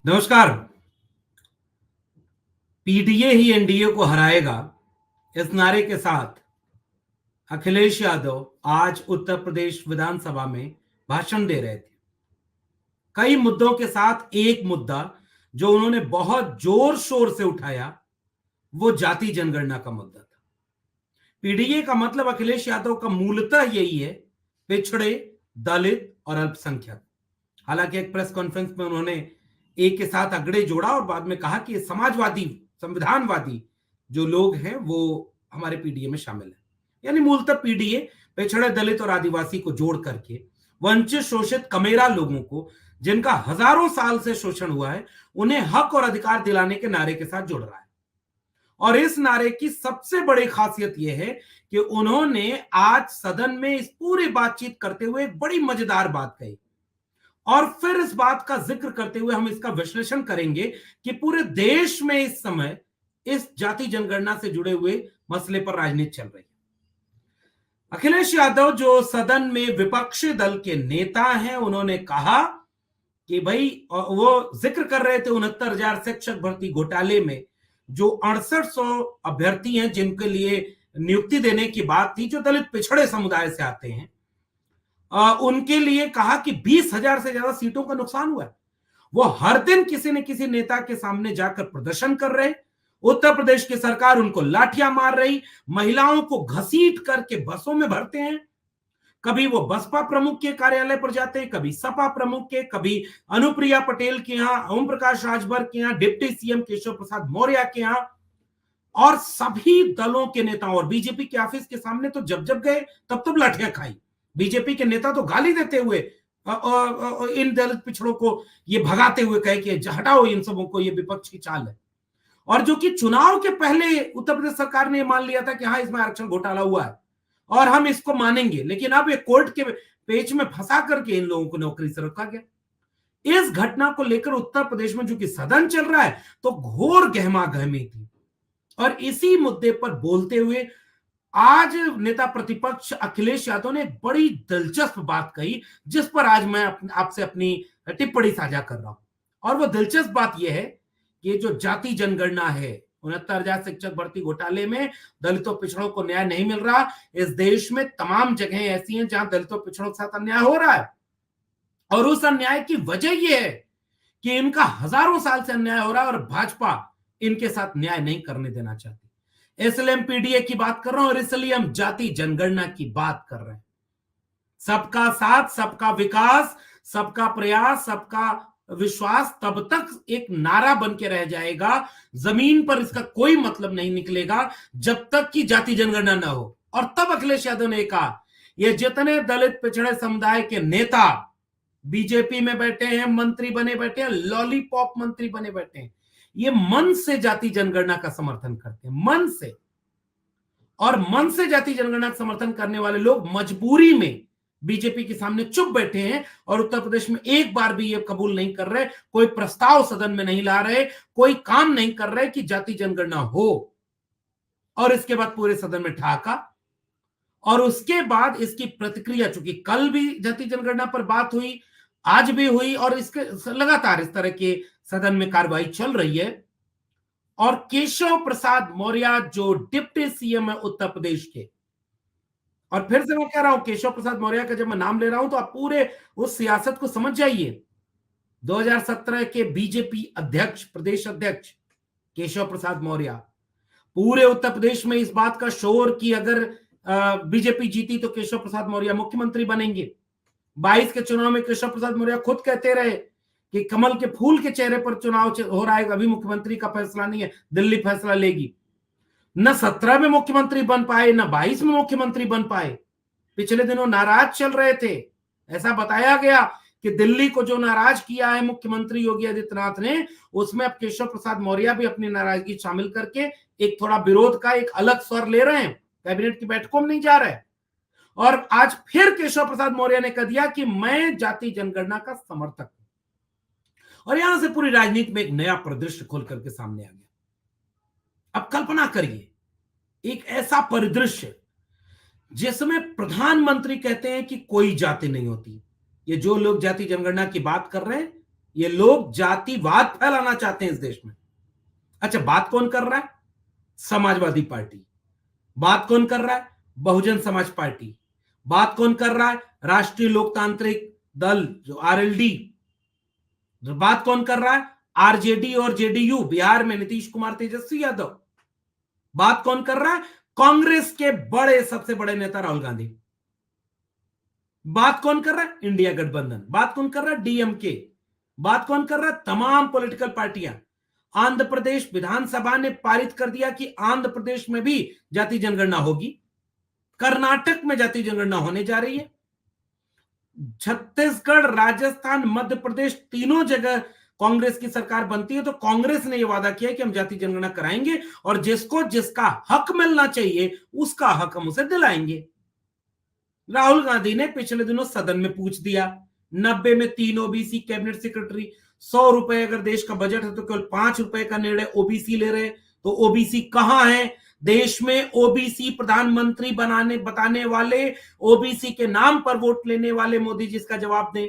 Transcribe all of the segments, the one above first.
नमस्कार। पीडीए ही एनडीए को हराएगा, इस नारे के साथ अखिलेश यादव आज उत्तर प्रदेश विधानसभा में भाषण दे रहे थे। कई मुद्दों के साथ एक मुद्दा जो उन्होंने बहुत जोर शोर से उठाया, वो जाति जनगणना का मुद्दा था। पीडीए का मतलब अखिलेश यादव का मूलतः यही है, पिछड़े, दलित और अल्पसंख्यक। हालांकि एक प्रेस कॉन्फ्रेंस में उन्होंने एक के साथ अगड़े जोड़ा और बाद में कहा कि समाजवादी, संविधानवादी जो लोग हैं वो हमारे पीडीए में शामिल है। यानी मूलतः पीडीए पिछड़े, दलित और आदिवासी को जोड़ करके वंचित, शोषित, कमेरा लोगों को, जिनका हजारों साल से शोषण हुआ है, उन्हें हक और अधिकार दिलाने के नारे के साथ जोड़ रहा है। और इस नारे की सबसे बड़ी खासियत यह है कि उन्होंने आज सदन में इस पूरी बातचीत करते हुए एक बड़ी मजेदार बात कही। और फिर इस बात का जिक्र करते हुए हम इसका विश्लेषण करेंगे कि पूरे देश में इस समय इस जाति जनगणना से जुड़े हुए मसले पर राजनीति चल रही है। अखिलेश यादव जो सदन में विपक्षी दल के नेता हैं, उन्होंने कहा कि भाई, वो जिक्र कर रहे थे 69,000 शिक्षक भर्ती घोटाले में जो 6800 अभ्यर्थी हैं जिनके लिए नियुक्ति देने की बात थी, जो दलित पिछड़े समुदाय से आते हैं, उनके लिए कहा कि 20,000 से ज्यादा सीटों का नुकसान हुआ है। वो हर दिन किसी न किसी नेता के सामने जाकर प्रदर्शन कर रहे। उत्तर प्रदेश की सरकार उनको लाठियां मार रही, महिलाओं को घसीट करके बसों में भरते हैं। कभी वो बसपा प्रमुख के कार्यालय पर जाते हैं, कभी सपा प्रमुख के, कभी अनुप्रिया पटेल के यहाँ, ओम प्रकाश राजभर के यहाँ, डिप्टी सीएम केशव प्रसाद मौर्य के यहाँ, और सभी दलों के नेताओं और बीजेपी के ऑफिस के सामने तो जब जब गए तब लाठियां खाई। बीजेपी के नेता तो गाली देते हुए इन दलित पिछड़ों को ये भगाते हुए कहे कि हटाओ इन सबों को, ये विपक्ष की चाल है। और जो कि चुनाव के पहले उत्तर प्रदेश सरकार ने मान लिया था कि हाँ, इसमें आरक्षण घोटाला हुआ है और हम इसको मानेंगे, लेकिन अब ये कोर्ट के पेच में फंसा करके इन लोगों को नौकरी से रखा गया। इस घटना को लेकर उत्तर प्रदेश में जो कि सदन चल रहा है तो घोर गहमा गहमी थी। और इसी मुद्दे पर बोलते हुए आज नेता प्रतिपक्ष अखिलेश यादव ने एक बड़ी दिलचस्प बात कही, जिस पर आज मैं आपसे अपनी टिप्पणी साझा कर रहा हूं। और वो दिलचस्प बात यह है कि जो जाति जनगणना है, 69,000 शिक्षक भर्ती घोटाले में दलितों पिछड़ों को न्याय नहीं मिल रहा। इस देश में तमाम जगह ऐसी हैं जहां दलितों पिछड़ों के साथ अन्याय हो रहा है, और उस अन्याय की वजह यह है कि इनका हजारों साल से अन्याय हो रहा है और भाजपा इनके साथ न्याय नहीं करने देना चाहती। इसलिए हम पीडीए की बात कर रहे हैं और इसलिए हम जाति जनगणना की बात कर रहे हैं। सबका साथ, सबका विकास, सबका प्रयास, सबका विश्वास तब तक एक नारा बन के रह जाएगा, जमीन पर इसका कोई मतलब नहीं निकलेगा जब तक कि जाति जनगणना न हो। और तब अखिलेश यादव ने कहा, ये जितने दलित पिछड़े समुदाय के नेता बीजेपी में बैठे हैं, मंत्री बने बैठे हैं, लॉलीपॉप मंत्री बने बैठे हैं, ये मन से जाति जनगणना का समर्थन करते हैं, मन से। और मन से जाति जनगणना का समर्थन करने वाले लोग मजबूरी में बीजेपी के सामने चुप बैठे हैं और उत्तर प्रदेश में एक बार भी ये कबूल नहीं कर रहे, कोई प्रस्ताव सदन में नहीं ला रहे, कोई काम नहीं कर रहे कि जाति जनगणना हो। और इसके बाद पूरे सदन में ठहाका। और उसके बाद इसकी प्रतिक्रिया, चूंकि कल भी जाति जनगणना पर बात हुई, आज भी हुई, और इसके लगातार इस तरह के सदन में कार्रवाई चल रही है। और केशव प्रसाद मौर्य जो डिप्टी सीएम है उत्तर प्रदेश के, और फिर से मैं कह रहा हूं, केशव प्रसाद मौर्य का जब मैं नाम ले रहा हूं तो आप पूरे उस सियासत को समझ जाइए। 2017 के बीजेपी अध्यक्ष, प्रदेश अध्यक्ष केशव प्रसाद मौर्य, पूरे उत्तर प्रदेश में इस बात का शोर कि अगर बीजेपी जीती तो केशव प्रसाद मौर्य मुख्यमंत्री बनेंगे। 22 के चुनाव में केशव प्रसाद मौर्य खुद कहते रहे कि कमल के फूल के चेहरे पर चुनाव हो रहा है, अभी मुख्यमंत्री का फैसला नहीं है, दिल्ली फैसला लेगी। न 17 में मुख्यमंत्री बन पाए, न 22 में मुख्यमंत्री बन पाए। पिछले दिनों नाराज चल रहे थे। ऐसा बताया गया कि दिल्ली को जो नाराज किया है मुख्यमंत्री योगी आदित्यनाथ ने, उसमें अब केशव प्रसाद मौर्य भी अपनी नाराजगी शामिल करके एक थोड़ा विरोध का एक अलग स्वर ले रहे हैं। कैबिनेट की बैठकों में नहीं जा रहे। और आज फिर केशव प्रसाद मौर्य ने कह दिया कि मैं जाति जनगणना का समर्थक हूं। और यहां से पूरी राजनीति में एक नया परिदृश्य खोल करके सामने आ गया। अब कल्पना करिए एक ऐसा परिदृश्य जिसमें प्रधानमंत्री कहते हैं कि कोई जाति नहीं होती। ये जो लोग जाति जनगणना की बात कर रहे हैं, ये लोग जातिवाद फैलाना चाहते हैं इस देश में। अच्छा, बात कौन कर रहा है? समाजवादी पार्टी। बात कौन कर रहा है? बहुजन समाज पार्टी। बात कौन कर रहा है? राष्ट्रीय लोकतांत्रिक दल जो आरएलडी। बात कौन कर रहा है? आरजेडी और जेडीयू, बिहार में नीतीश कुमार, तेजस्वी यादव। बात कौन कर रहा है? कांग्रेस के सबसे बड़े नेता राहुल गांधी। बात कौन कर रहा है? इंडिया गठबंधन। बात कौन कर रहा है? डीएमके। बात कौन कर रहा है? तमाम पॉलिटिकल पार्टियां। आंध्र प्रदेश विधानसभा ने पारित कर दिया कि आंध्र प्रदेश में भी जाति जनगणना होगी। कर्नाटक में जाति जनगणना होने जा रही है। छत्तीसगढ़, राजस्थान, मध्य प्रदेश, तीनों जगह कांग्रेस की सरकार बनती है तो कांग्रेस ने यह वादा किया कि हम जाति जनगणना कराएंगे और जिसको जिसका हक मिलना चाहिए उसका हक हम उसे दिलाएंगे। राहुल गांधी ने पिछले दिनों सदन में पूछ दिया, 90 में 3 ओबीसी कैबिनेट सेक्रेटरी, 100 रुपए अगर देश का बजट है तो केवल 5 रुपए का निर्णय ओबीसी ले रहे। तो ओबीसी कहां है देश में? ओबीसी प्रधानमंत्री बताने वाले, ओबीसी के नाम पर वोट लेने वाले मोदी जी इसका जवाब दें।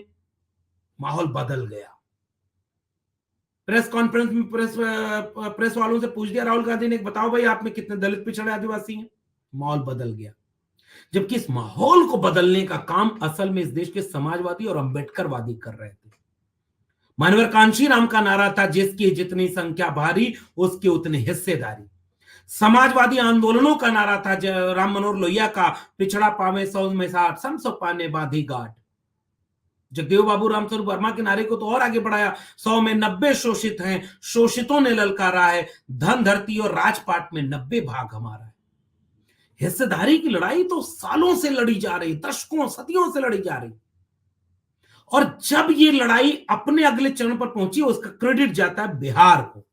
माहौल बदल गया। प्रेस कॉन्फ्रेंस में प्रेस वालों से पूछ दिया राहुल गांधी ने, बताओ भाई आप में कितने दलित, पिछड़े, आदिवासी हैं? माहौल बदल गया। जबकि इस माहौल को बदलने का काम असल में इस देश के समाजवादी और अंबेडकरवादी कर रहे थे। मानवर कांशीराम का नारा था, जिसकी जितनी संख्या भारी उसकी उतनी हिस्सेदारी। समाजवादी आंदोलनों का नारा था राम मनोहर लोहिया का, पिछड़ा पावे 100 में 60, सम सौ पाने बाधी गाट। जगदेव बाबू रामस्वरूप वर्मा के नारे को तो और आगे बढ़ाया, 100 में 90 शोषित हैं, शोषितों ने ललकारा है, धन धरती और राजपाट में 90 भाग हमारा है। हिस्सेदारी की लड़ाई तो सालों से लड़ी जा रही, दशकों सदियों से लड़ी जा रही। और जब ये लड़ाई अपने अगले चरण पर पहुंची, उसका क्रेडिट जाता है बिहार को।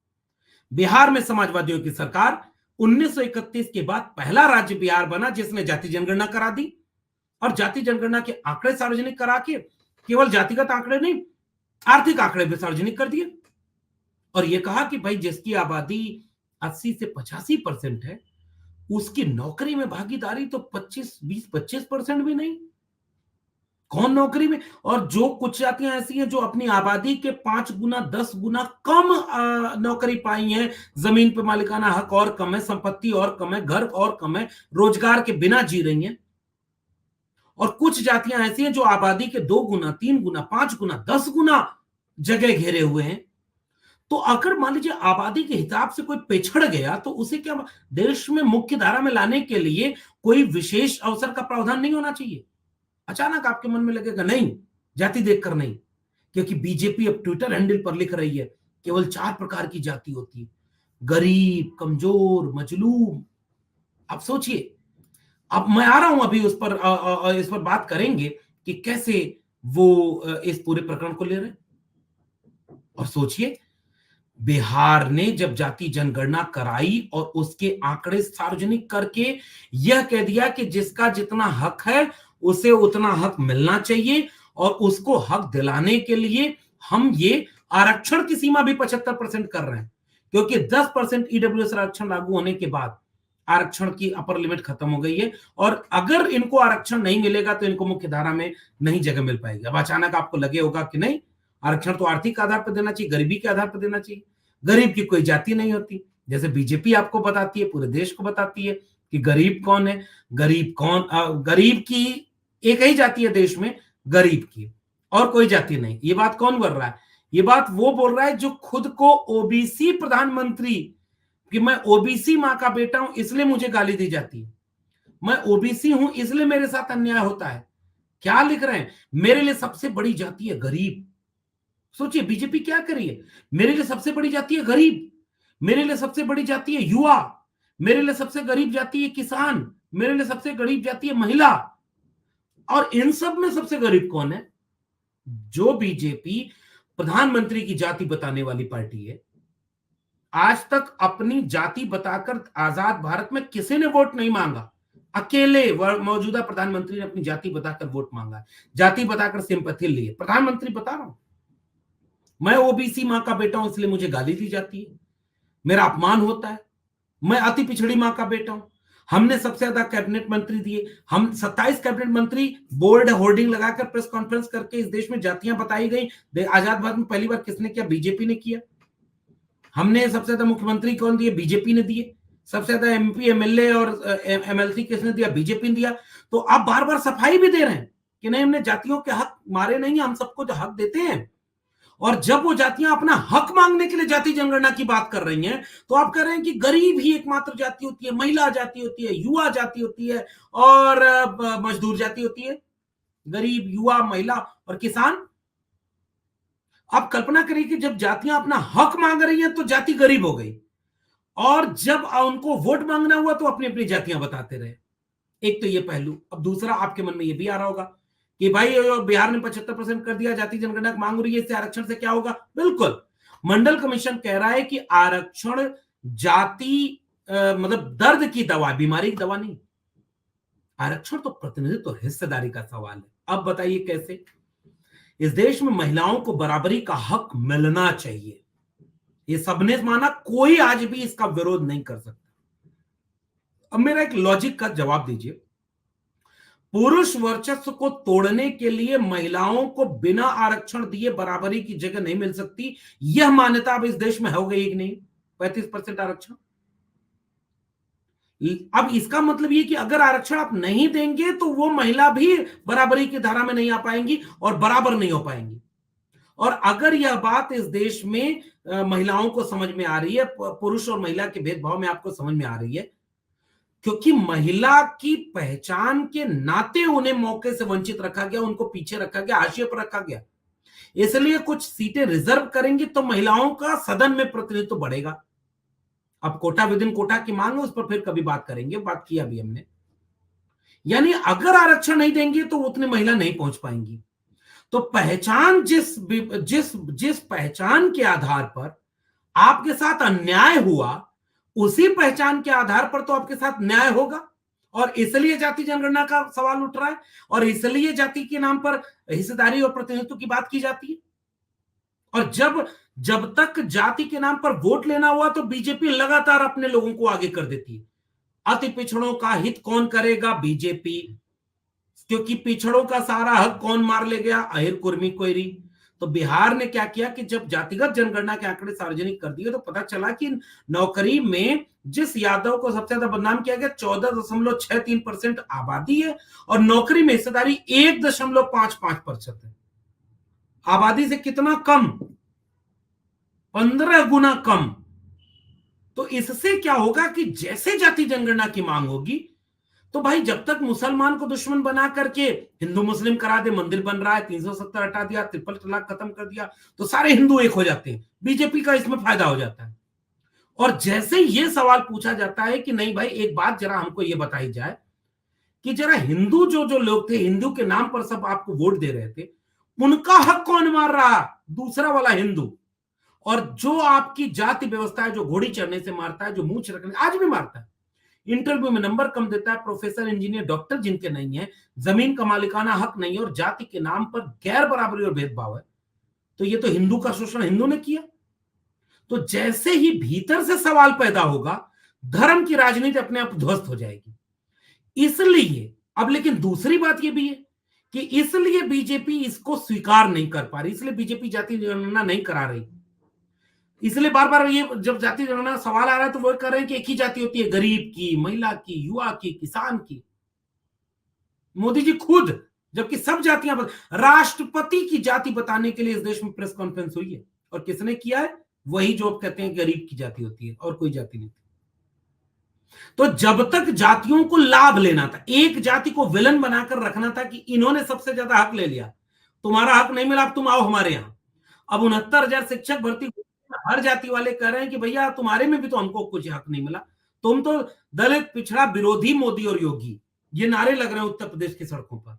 बिहार में समाजवादियों की सरकार 1931 के बाद पहला राज्य बिहार बना जिसने जाति जनगणना करा दी। और जाति जनगणना के आंकड़े सार्वजनिक करा के केवल जातिगत आंकड़े नहीं, आर्थिक आंकड़े भी सार्वजनिक कर दिए। और यह कहा कि भाई जिसकी आबादी 80 से 85% है उसकी नौकरी में भागीदारी तो 25% भी नहीं। कौन नौकरी में? और जो कुछ जातियां ऐसी हैं जो अपनी आबादी के 5 गुना 10 गुना कम नौकरी पाई हैं, जमीन पे मालिकाना हक और कम है, संपत्ति और कम है, घर और कम है, रोजगार के बिना जी रही हैं। और कुछ जातियां ऐसी हैं जो आबादी के 2 गुना 3 गुना 5 गुना 10 गुना जगह घेरे हुए हैं। तो अगर मान लीजिए आबादी के हिसाब से कोई पिछड़ गया तो उसे क्या देश में मुख्य धारा में लाने के लिए कोई विशेष अवसर का प्रावधान नहीं होना चाहिए? अचानक आपके मन में लगेगा नहीं, जाति देखकर नहीं, क्योंकि बीजेपी अब ट्विटर हैंडल पर लिख रही है केवल 4 प्रकार की जाति होती है, गरीब, कमजोर, मजलूम। आप सोचिए, अब मैं आ रहा हूं अभी उस पर इस पर बात करेंगे कि कैसे वो इस पूरे प्रकरण को ले रहे हैं। और सोचिए, बिहार ने जब जाति जनगणना कराई और उसके आंकड़े सार्वजनिक करके यह कह दिया कि जिसका जितना हक है उसे उतना हक मिलना चाहिए, और उसको हक दिलाने के लिए हम ये आरक्षण की सीमा भी 75% कर रहे हैं, क्योंकि 10% ईडब्ल्यूएस आरक्षण लागू होने के बाद आरक्षण की अपर लिमिट खत्म हो गई है। और अगर इनको आरक्षण नहीं मिलेगा तो इनको मुख्य धारा में नहीं जगह मिल पाएगी। अब अचानक आपको लगे होगा कि नहीं, आरक्षण तो आर्थिक आधार पर देना चाहिए, गरीबी के आधार पर देना चाहिए। गरीब की कोई जाति नहीं होती, जैसे बीजेपी आपको बताती है, पूरे देश को बताती है कि गरीब कौन है। गरीब की एक ही जाति है देश में, गरीब की, और कोई जाति नहीं। ये बात कौन बोल रहा है? ये बात वो बोल रहा है जो खुद को ओबीसी प्रधानमंत्री, कि मैं ओबीसी मां का बेटा हूं इसलिए मुझे गाली दी जाती है, मैं ओबीसी हूं इसलिए मेरे साथ अन्याय होता है। क्या लिख रहे हैं? मेरे लिए सबसे बड़ी जाति है गरीब। सोचिए बीजेपी क्या करी है। मेरे लिए सबसे बड़ी जाति है गरीब, मेरे लिए सबसे बड़ी जाति है युवा, मेरे लिए सबसे गरीब जाति है किसान, मेरे लिए सबसे गरीब जाति है महिला। और इन सब में सबसे गरीब कौन है? जो बीजेपी प्रधानमंत्री की जाति बताने वाली पार्टी है। आज तक अपनी जाति बताकर आजाद भारत में किसी ने वोट नहीं मांगा, अकेले मौजूदा प्रधानमंत्री ने अपनी जाति बताकर वोट मांगा, जाति बताकर सिंपैथी ली है। प्रधानमंत्री बता रहा हूं, मैं ओबीसी मां का बेटा हूं इसलिए मुझे गाली दी जाती है, मेरा अपमान होता है, मैं अति पिछड़ी मां का बेटा हूं। हमने सबसे ज्यादा कैबिनेट मंत्री दिए, हम 27 कैबिनेट मंत्री, बोर्ड होर्डिंग लगाकर प्रेस कॉन्फ्रेंस करके इस देश में जातियां बताई गई। आजाद भारत में पहली बार किसने किया? बीजेपी ने किया। हमने सबसे ज्यादा मुख्यमंत्री कौन दिए? बीजेपी ने दिए। सबसे ज्यादा एमपी एमएलए और एमएलसी किसने दिया? बीजेपी ने दिया। तो आप बार बार सफाई भी दे रहे हैं कि नहीं, हमने जातियों के हक मारे नहीं, हम सबको जो हक देते हैं। और जब वो जातियां अपना हक मांगने के लिए जाति जनगणना की बात कर रही हैं, तो आप कह रहे हैं कि गरीब ही एकमात्र जाति होती है, महिला जाति होती है, युवा जाति होती है और मजदूर जाति होती है। गरीब, युवा, महिला और किसान। आप कल्पना करिए कि जब जातियां अपना हक मांग रही हैं तो जाति गरीब हो गई, और जब उनको वोट मांगना हुआ तो अपनी अपनी जातियां बताते रहे। एक तो ये पहलू। अब दूसरा, आपके मन में ये भी आ रहा होगा कि भाई बिहार ने 75% कर दिया, जाति जनगणना मांग रही है, इससे आरक्षण से क्या होगा? बिल्कुल, मंडल कमीशन कह रहा है कि आरक्षण जाति मतलब दर्द की दवा, बीमारी की दवा नहीं। आरक्षण तो प्रतिनिधित्व और हिस्सेदारी का सवाल है। अब बताइए कैसे? इस देश में महिलाओं को बराबरी का हक मिलना चाहिए, ये सबने माना, कोई आज भी इसका विरोध नहीं कर सकता। अब मेरा एक लॉजिक का जवाब दीजिए। पुरुष वर्चस्व को तोड़ने के लिए महिलाओं को बिना आरक्षण दिए बराबरी की जगह नहीं मिल सकती, यह मान्यता अब इस देश में हो गई कि नहीं? 35% आरक्षण। अब इसका मतलब ये कि अगर आरक्षण आप नहीं देंगे तो वो महिला भी बराबरी की धारा में नहीं आ पाएंगी और बराबर नहीं हो पाएंगी। और अगर यह बात इस देश में महिलाओं को समझ में आ रही है, पुरुष और महिला के भेदभाव में आपको समझ में आ रही है, क्योंकि महिला की पहचान के नाते उन्हें मौके से वंचित रखा गया, उनको पीछे रखा गया, हाशिए पर रखा गया, इसलिए कुछ सीटें रिजर्व करेंगी तो महिलाओं का सदन में प्रतिनिधित्व बढ़ेगा। अब कोटा विद इन कोटा की मांग है, उस पर फिर कभी बात करेंगे, बात किया भी हमने। यानी अगर आरक्षण नहीं देंगे तो उतनी महिला नहीं पहुंच पाएंगी। तो पहचान जिस जिस जिस पहचान के आधार पर आपके साथ अन्याय हुआ, उसी पहचान के आधार पर तो आपके साथ न्याय होगा। और इसलिए जाति जनगणना का सवाल उठ रहा है, और इसलिए जाति के नाम पर हिस्सेदारी और प्रतिनिधित्व की बात की जाती है। और जब तक जाति के नाम पर वोट लेना हुआ तो बीजेपी लगातार अपने लोगों को आगे कर देती है। अति पिछड़ों का हित कौन करेगा? बीजेपी। क्योंकि पिछड़ों का सारा हक कौन मार ले गया? अहिर कुर्मी कोयरी। तो बिहार ने क्या किया कि जब जातिगत जनगणना के आंकड़े सार्वजनिक कर दिए तो पता चला कि नौकरी में जिस यादव को सबसे ज्यादा बदनाम किया गया, 14.63% आबादी है, और नौकरी में हिस्सेदारी 1.55% है। आबादी से कितना कम? 15 गुना कम। तो इससे क्या होगा कि जैसे जाति जनगणना की मांग होगी तो भाई जब तक मुसलमान को दुश्मन बना करके हिंदू मुस्लिम करा दे, मंदिर बन रहा है, 370 हटा दिया, ट्रिपल तलाक खत्म कर दिया, तो सारे हिंदू एक हो जाते हैं। बीजेपी का इसमें फायदा हो जाता है। और जैसे ये सवाल पूछा जाता है कि नहीं भाई, एक बात जरा हमको ये बताई जाए कि जरा हिंदू जो जो लोग थे, हिंदू के नाम पर सब आपको वोट दे रहे थे, उनका हक कौन मार रहा? दूसरा वाला हिंदू। और जो आपकी जाति व्यवस्था है, जो घोड़ी चढ़ने से मारता है, जो मूंछ रखने, आज भी मारता है, इंटरव्यू में नंबर कम देता है, प्रोफेसर, इंजीनियर, डॉक्टर जिनके नहीं है, जमीन का मालिकाना हक नहीं है, और जाति के नाम पर गैर बराबरी और भेदभाव है, तो ये तो हिंदू का शोषण हिंदू ने किया। तो जैसे ही भीतर से सवाल पैदा होगा, धर्म की राजनीति अपने आप ध्वस्त हो जाएगी। इसलिए अब लेकिन दूसरी बात यह भी है कि इसलिए बीजेपी इसको स्वीकार नहीं कर पा रही, इसलिए बीजेपी जाति जनगणना नहीं करा रही। इसलिए बार बार ये जब जाति जनगणना सवाल आ रहा है तो वो कह रहे हैं कि एक ही जाति होती है, गरीब की, महिला की, युवा की, किसान की। मोदी जी खुद, जबकि सब जातियां राष्ट्रपति की जाति बताने के लिए इस देश में प्रेस कॉन्फ्रेंस हुई है, और किसने किया है? वही जो आप कहते हैं गरीब की जाति होती है, और कोई जाति नहीं। तो जब तक जातियों को लाभ लेना था, एक जाति को विलन बनाकर रखना था कि इन्होंने सबसे ज्यादा हक ले लिया, तुम्हारा हक नहीं मिला, अब तुम आओ हमारे यहां। अब 69,000 शिक्षक भर्ती, हर जाति वाले कह रहे हैं कि भैया तुम्हारे में भी तो हमको कुछ हक नहीं मिला, तुम तो दलित पिछड़ा विरोधी मोदी और योगी, ये नारे लग रहे हैं उत्तर प्रदेश की सड़कों पर।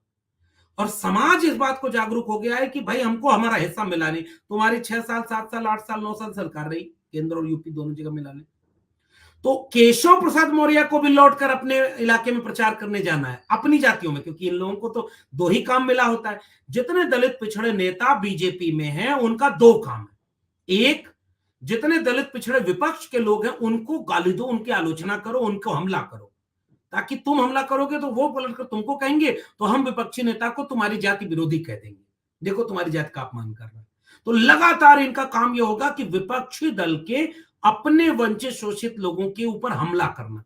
और समाज इस बात को जागरूक हो गया है कि भाई हमको हमारा हिस्सा मिला नहीं। तुम्हारी 6 साल, 7 साल, 8 साल, 9 साल सरकार रही, केंद्र और यूपी दोनों जगह मिला नहीं। तो केशव प्रसाद मौर्य को भी लौटकर अपने इलाके में प्रचार करने जाना है, अपनी जातियों में, क्योंकि इन लोगों को तो दो ही काम मिला होता है। जितने दलित पिछड़े नेता बीजेपी में हैं, उनका दो काम है। एक, जितने दलित पिछड़े विपक्ष के लोग हैं उनको गाली दो, उनकी आलोचना करो, उनको हमला करो। ताकि तुम हमला करोगे तो वो पलट कर तुमको कहेंगे, तो हम विपक्षी नेता को तुम्हारी जाति विरोधी कह देंगे, देखो तुम्हारी जाति का अपमान कर रहा है। तो लगातार इनका काम यह होगा कि विपक्षी दल के अपने वंचित शोषित लोगों के ऊपर हमला करना,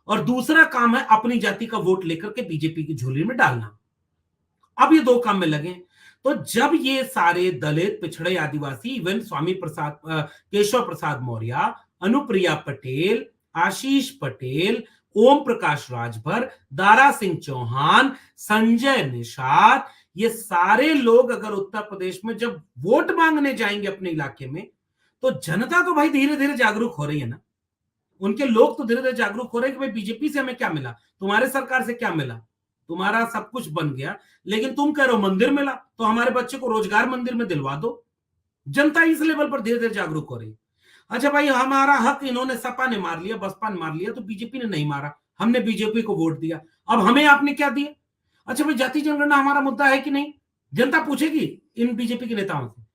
और दूसरा काम है अपनी जाति का वोट लेकर के बीजेपी की झोली में डालना। अब ये दो काम में लगे। तो जब ये सारे दलित, पिछड़े, आदिवासी, इवन स्वामी प्रसाद, केशव प्रसाद मौर्य, अनुप्रिया पटेल, आशीष पटेल, ओम प्रकाश राजभर, दारा सिंह चौहान, संजय निषाद, ये सारे लोग अगर उत्तर प्रदेश में जब वोट मांगने जाएंगे अपने इलाके में, तो जनता तो भाई धीरे धीरे जागरूक हो रही है ना। उनके लोग तो धीरे धीरे जागरूक हो रहे हैं कि भाई बीजेपी से हमें क्या मिला, तुम्हारे सरकार से क्या मिला, तुम्हारा सब कुछ बन गया, लेकिन तुम कह रहे हो मंदिर मिला, तो हमारे बच्चे को रोजगार मंदिर में दिलवा दो। जनता इस लेवल पर धीरे धीरे जागरूक हो रही है। अच्छा भाई, हमारा हक इन्होंने सपा ने मार लिया, बसपा ने मार लिया, तो बीजेपी ने नहीं मारा, हमने बीजेपी को वोट दिया, अब हमें आपने क्या दिया? अच्छा भाई, जाति जनगणना हमारा मुद्दा है कि नहीं, जनता पूछेगी इन बीजेपी के नेताओं से।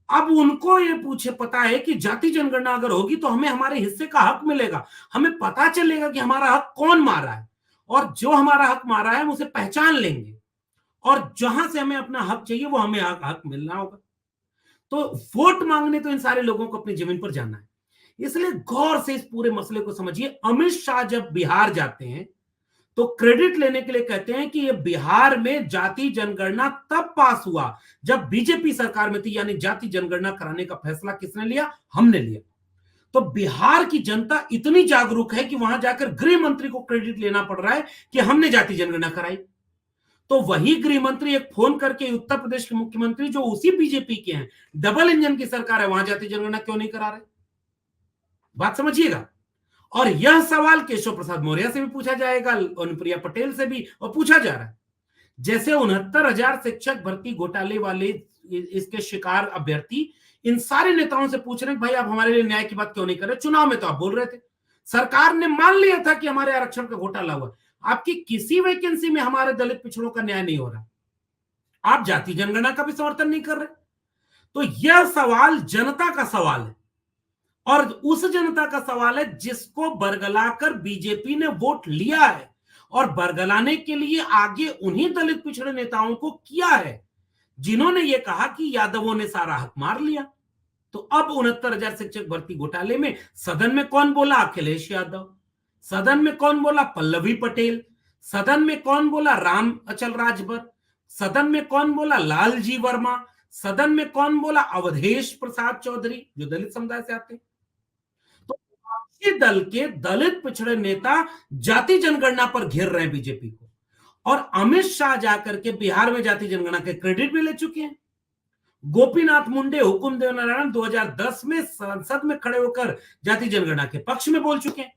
अब उनको ये पूछे पता है कि जाति जनगणना अगर होगी तो हमें हमारे हिस्से का हक मिलेगा, हमें पता चलेगा कि हमारा हक कौन मारा है, और जो हमारा हक मारा है हम उसे पहचान लेंगे, और जहां से हमें अपना हक चाहिए वो हमें हक मिलना होगा। तो वोट मांगने तो इन सारे लोगों को अपनी जमीन पर जाना है। इसलिए गौर से इस पूरे मसले को समझिए। अमित शाह जब बिहार जाते हैं तो क्रेडिट लेने के लिए कहते हैं कि ये बिहार में जाति जनगणना तब पास हुआ जब बीजेपी सरकार में थी, यानी जाति जनगणना कराने का फैसला किसने लिया? हमने लिया। तो बिहार की जनता इतनी जागरूक है कि वहां जाकर गृह मंत्री को क्रेडिट लेना पड़ रहा है कि हमने जाति जनगणना कराई। तो वही गृह मंत्री एक फोन करके उत्तर प्रदेश के मुख्यमंत्री जो उसी बीजेपी के हैं, डबल इंजन की सरकार है, वहां जाति जनगणना क्यों नहीं करा रहे? बात समझिएगा। और यह सवाल केशव प्रसाद मौर्य से भी पूछा जाएगा, अनुप्रिया पटेल से भी, और पूछा जा रहा है। जैसे 69,000 शिक्षक भर्ती घोटाले वाले इसके शिकार अभ्यर्थी इन सारे नेताओं से पूछ रहे हैं भाई आप हमारे लिए न्याय की बात क्यों नहीं कर रहे? चुनाव में तो आप बोल रहे थे, सरकार ने मान लिया था कि हमारे आरक्षण का घोटाला हुआ, आपकी किसी वैकेंसी में हमारे दलित पिछड़ों का न्याय नहीं हो रहा, आप जाति जनगणना का भी समर्थन नहीं कर रहे। तो यह सवाल जनता का सवाल है, और उस जनता का सवाल है जिसको बरगलाकर बीजेपी ने वोट लिया है, और बरगलाने के लिए आगे उन्हीं दलित पिछड़े नेताओं को किया है जिन्होंने ये कहा कि यादवों ने सारा हक मार लिया। तो अब 69,000 शिक्षक भर्ती घोटाले में सदन में कौन बोला? अखिलेश यादव। सदन में कौन बोला? पल्लवी पटेल। सदन में कौन बोला? राम अचल राजभर। सदन में कौन बोला? लालजी वर्मा। सदन में कौन बोला? अवधेश प्रसाद चौधरी, जो दलित समुदाय से आते हैं। तो विपक्षी दल के दलित पिछड़े नेता जाति जनगणना पर घेर रहे हैं बीजेपी को, और अमित शाह जाकर के बिहार में जाति जनगणना के क्रेडिट भी ले चुके हैं। गोपीनाथ मुंडे, हुकुमदेव नारायण 2010 में संसद में खड़े होकर जाति जनगणना के पक्ष में बोल चुके हैं।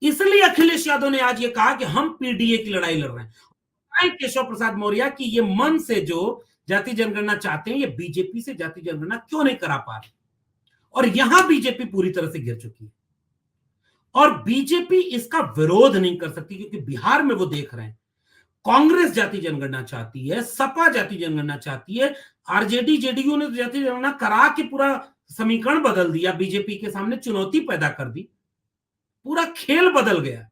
इसलिए अखिलेश यादव ने आज ये कहा कि हम पीडीए की लड़ाई लड़ रहे हैं। केशव प्रसाद मौर्य की ये मन से जो जाति जनगणना चाहते हैं, ये बीजेपी से जाति जनगणना क्यों नहीं करा पा रहे, और यहां बीजेपी पूरी तरह से गिर चुकी है, और बीजेपी इसका विरोध नहीं कर सकती क्योंकि बिहार में वो देख रहे हैं कांग्रेस जाति जनगणना चाहती है, सपा जाति जनगणना चाहती है, आरजेडी जेडीयू ने जाति जनगणना करा के पूरा समीकरण बदल दिया, बीजेपी के सामने चुनौती पैदा कर दी, पूरा खेल बदल गया।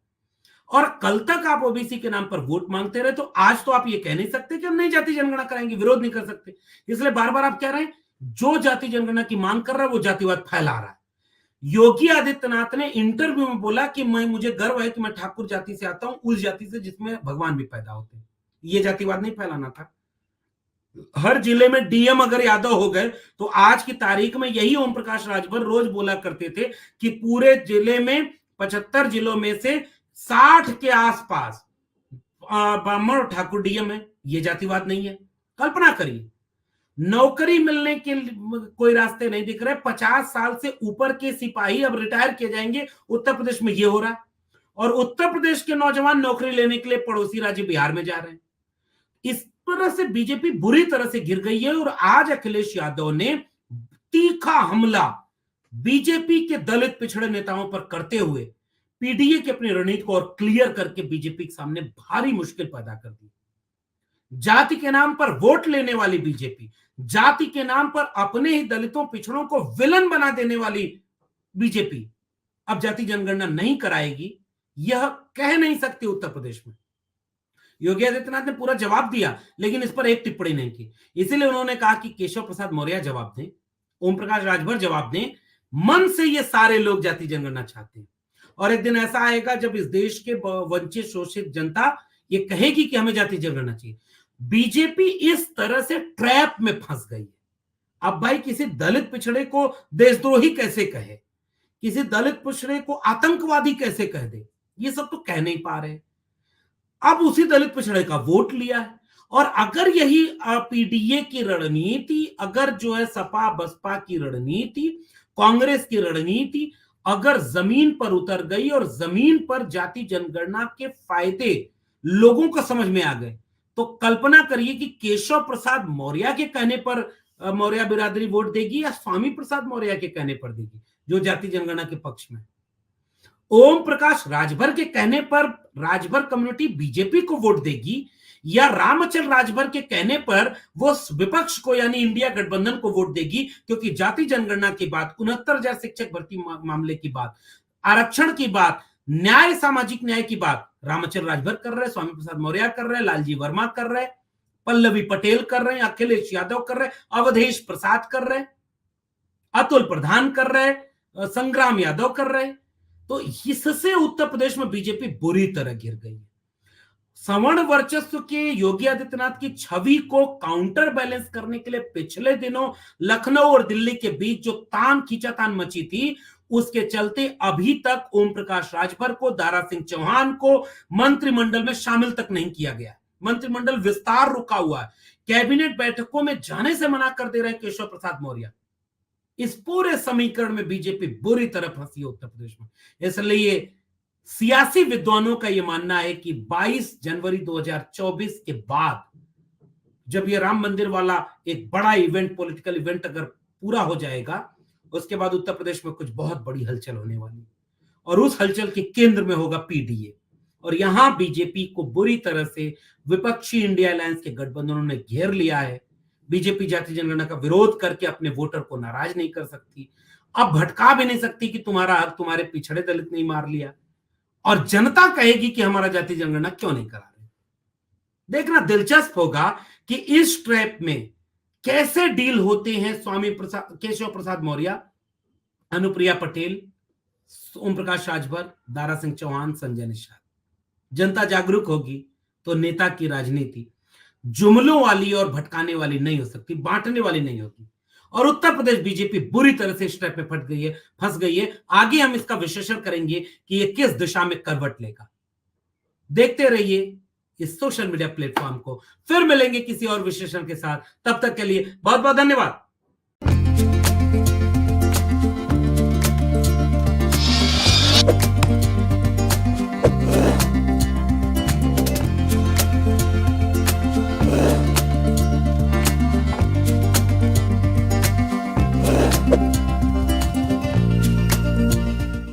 और कल तक आप ओबीसी के नाम पर वोट मांगते रहे, तो आज तो आप ये कह नहीं सकते कि हम नहीं जाति जनगणना कराएंगे, विरोध नहीं कर सकते। इसलिए बार बार आप कह रहे हैं जो जाति जनगणना की मांग कर रहा है वो जातिवाद फैला रहा है। योगी आदित्यनाथ ने इंटरव्यू में बोला कि मुझे गर्व है कि मैं ठाकुर जाति से आता हूं, उस जाति से जिसमें भगवान भी पैदा होते हैं। ये जातिवाद नहीं फैलाना था। हर जिले में डीएम अगर यादव हो गए तो आज की तारीख में यही ओम प्रकाश राजभर रोज बोला करते थे कि पूरे जिले में 75 जिलों में से 60 के आसपास ब्राह्मण और ठाकुर डीएम है। ये जातिवाद नहीं है। कल्पना करिए, नौकरी मिलने के कोई रास्ते नहीं दिख रहे, 50 साल से ऊपर के सिपाही अब रिटायर किए जाएंगे, उत्तर प्रदेश में ये हो रहा है, और उत्तर प्रदेश के नौजवान नौकरी लेने के लिए पड़ोसी राज्य बिहार में जा रहे हैं। इस तरह से बीजेपी बुरी तरह से गिर गई है, और आज अखिलेश यादव ने तीखा हमला बीजेपी के दलित पिछड़े नेताओं पर करते हुए पीडीए की अपनी रणनीति को और क्लियर करके बीजेपी के सामने भारी मुश्किल पैदा कर दी। जाति के नाम पर वोट लेने वाली बीजेपी, जाति के नाम पर अपने ही दलितों पिछड़ों को विलन बना देने वाली बीजेपी अब जाति जनगणना नहीं कराएगी, यह कह नहीं सकती उत्तर प्रदेश में। योगी आदित्यनाथ ने पूरा जवाब दिया, लेकिन इस पर एक टिप्पणी नहीं की। इसीलिए उन्होंने कहा कि केशव प्रसाद मौर्य जवाब दें, ओम प्रकाश राजभर जवाब दें। मन से ये सारे लोग जाति जनगणना चाहते हैं, और एक दिन ऐसा आएगा जब इस देश के वंचित शोषित जनता ये कहेगी कि हमें जाति जनगणना चाहिए। बीजेपी इस तरह से ट्रैप में फंस गई है। अब भाई किसी दलित पिछड़े को देशद्रोही कैसे कहे, किसी दलित पिछड़े को आतंकवादी कैसे कह दे, ये सब तो कह नहीं पा रहे। अब उसी दलित पिछड़े का वोट लिया है, और अगर यही पीडीए की रणनीति, अगर जो है सपा बसपा की रणनीति, कांग्रेस की रणनीति अगर जमीन पर उतर गई और जमीन पर जाति जनगणना के फायदे लोगों को समझ में आ गए, तो कल्पना करिए कि केशव प्रसाद मौर्य के कहने पर मौर्य बिरादरी वोट देगी या स्वामी प्रसाद मौर्य के कहने पर देगी, जो जाति जनगणना के पक्ष में। ओम प्रकाश राजभर के कहने पर राजभर कम्युनिटी बीजेपी को वोट देगी, या रामचंद्र राजभर के कहने पर वो विपक्ष को यानी इंडिया गठबंधन को वोट देगी, क्योंकि जाति जनगणना की बात, 69,000 शिक्षक भर्ती मामले की बात, आरक्षण की बात, न्याय, सामाजिक न्याय की बात रामचंद्र राजभर कर रहे, स्वामी प्रसाद मौर्य कर रहे, लालजी वर्मा कर रहे, पल्लवी पटेल कर रहे, अखिलेश यादव कर रहे, अवधेश प्रसाद कर रहे, अतुल प्रधान कर रहे, संग्राम यादव कर रहे। तो इससे उत्तर प्रदेश में बीजेपी बुरी तरह गिर गई। सवर्ण वर्चस्व के योगी आदित्यनाथ की छवि को काउंटर बैलेंस करने के लिए पिछले दिनों लखनऊ और दिल्ली के बीच जो तान खींचातान मची थी, उसके चलते अभी तक ओम प्रकाश राजभर को, दारा सिंह चौहान को मंत्रिमंडल में शामिल तक नहीं किया गया। मंत्रिमंडल विस्तार रुका हुआ है, कैबिनेट बैठकों में जाने से मना कर दे रहे हैं केशव प्रसाद मौर्य। इस पूरे समीकरण में बीजेपी बुरी तरह फंसी है उत्तर प्रदेश में। इसलिए सियासी विद्वानों का यह मानना है कि 22 जनवरी 2024 के बाद जब यह राम मंदिर वाला एक बड़ा इवेंट, पॉलिटिकल इवेंट अगर पूरा हो जाएगा, उसके बाद उत्तर प्रदेश में कुछ बहुत बड़ी हलचल होने वाली, और उस हलचल के केंद्र में होगा पीडीए। और यहां बीजेपी को बुरी तरह से विपक्षी इंडिया अलायंस के गठबंधनों ने घेर लिया है। बीजेपी जाति जनगणना का विरोध करके अपने वोटर को नाराज नहीं कर सकती, अब भटका भी नहीं सकती कि तुम्हारा हक तुम्हारे पिछड़े दलित नहीं मार लिया, और जनता कहेगी कि हमारा जाति जनगणना क्यों नहीं करा रहे। देखना दिलचस्प होगा कि इस ट्रैप में कैसे डील होते हैं स्वामी प्रसाद, केशव प्रसाद मौर्य, अनुप्रिया पटेल, ओम प्रकाश राजभर, दारा सिंह चौहान, संजय निषाद। जनता जागरूक होगी तो नेता की राजनीति जुमलों वाली और भटकाने वाली नहीं हो सकती, बांटने वाली नहीं होती। और उत्तर प्रदेश बीजेपी बुरी तरह से इस ट्रैप में फंस गई है। आगे हम इसका विश्लेषण करेंगे कि ये किस दिशा में करवट लेगा। देखते रहिए इस सोशल मीडिया प्लेटफॉर्म को। फिर मिलेंगे किसी और विश्लेषण के साथ, तब तक के लिए बहुत बहुत धन्यवाद।